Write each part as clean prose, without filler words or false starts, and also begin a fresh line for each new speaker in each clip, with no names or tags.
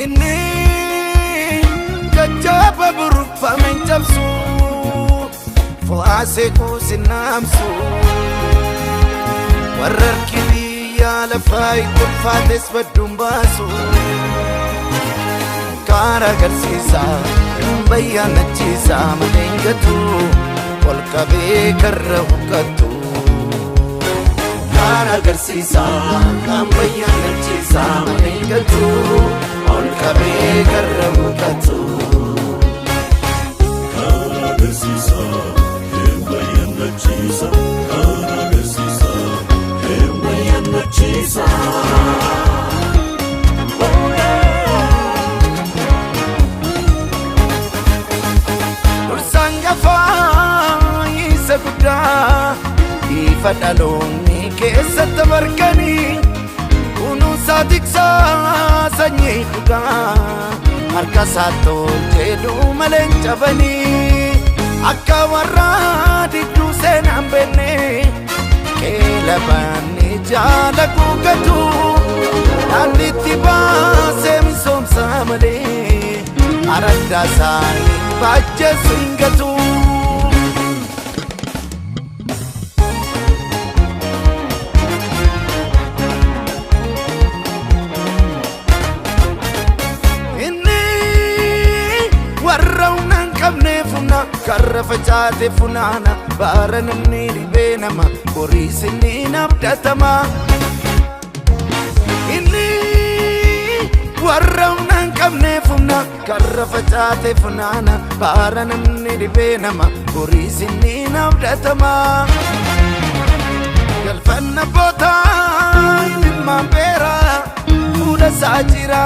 inni gajjaba burufame jabsu fo'aase kusinamsu wararki biyya lafaa kulfaates baddun baasu kaara agarsiisa bayyaanachiisa maleengatu ol qabee karra huqqattu kaara agarsiisa bayyaanachiisa maleengatu ol qabee karra huqqattu
kaara agarsiisa bayyaanachiisa kaara agarsiisa bayyaanachiisa
Ifadaloni keessatti marganii kunuunsa tiksaa sanyii dhugaa harka isaatti jedhu malee cabanii akka warra didduu seenaan beenne qeelabaanni jaala guuggatu dhaallitti baasee misoomsa malee araddaa isaanii baajjeessu hin gatu. Karra facaate funaana baara namni dhibee nama horiis inni nabdatama inni warra humnaan qabneef humna karra facaate funaana baara namni dhibee nama horiis inni nabdatama galfanna bootaa dhimmaan beera fuula isaa jira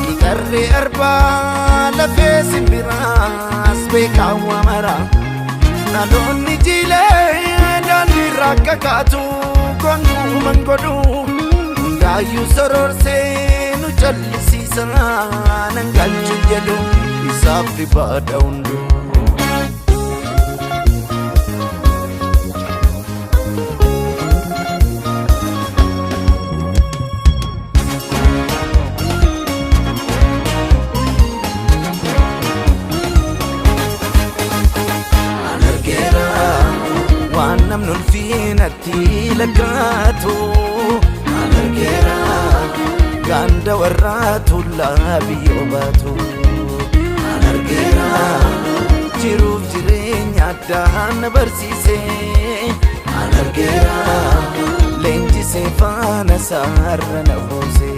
gitarree arbaa lafee simbiraas beekaawwa mara naloonni jiilee daandii rakka kaatu gonkuman godhu hundaayyuu soroorsee nu jallisiisa nan galchu jedhu isaaf dhibaadha hundu namnul fiinatti laggaatu alargeera ganda warraatu laabiyoo baatu alargeera jiruuf jireenya addaan na barsiise alargeera leenjisee faana saarra na boose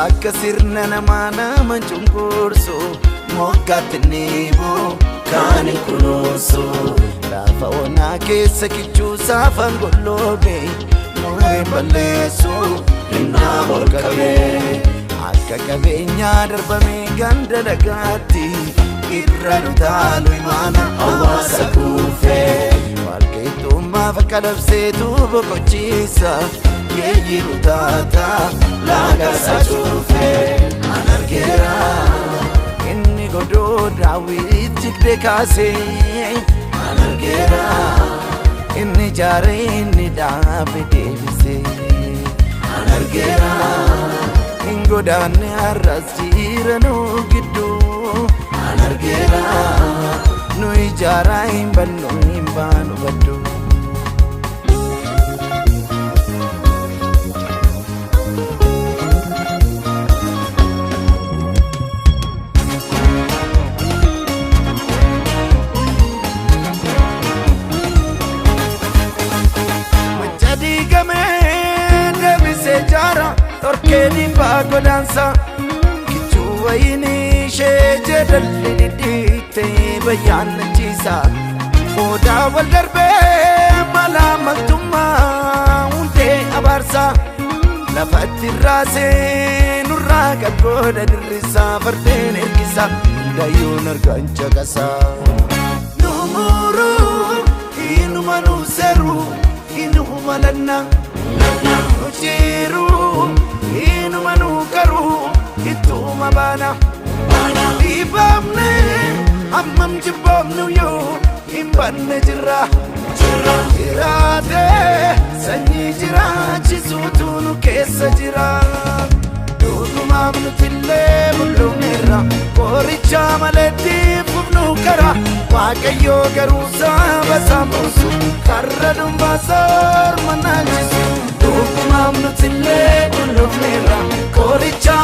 akka sirna namaa nama cunqursu moggaatti neeboo kan hin kunuunsu lafa onaa keessa kichuu saafaan golloobe mooreen balleessu hinnaa ol qabee akka qabeenyaa darbamee ganda dhagaatti irra dhutaalu imaana hawaasa kuufee walqixxummaa fakka labseetu boqochiisa yeeyiru taata laga sachuufe alargeera inni godhoo daawwit jigdee kaasee alargeera inni jaaree inni dhaabe deebisee alargeera hin godaanne har'as jiranuu gidduu alargeera nu ijaaraa hin bannu hin baanu badduu torkeni bagodansa kichuu wayini sheje dalli didite bayyaanachiisa odaa wal darbee mala maltummaa hundee abaarsa lafatti raasee nurraa qabgoodha dirrisaa fardeen ergisa hundayyuun argaan caqasa. garu inu malanna nujiru inu manu garu ituma bana ibamne ammam jibamnu yo imbanne jira jirate sanyi jira chisutunu kessa jira dugumam nutille mulumira koricha maleti fufnu kara waaqayyo garuu saba sambusu karra dumbasar manajisu dugumam nutille mulumira koricha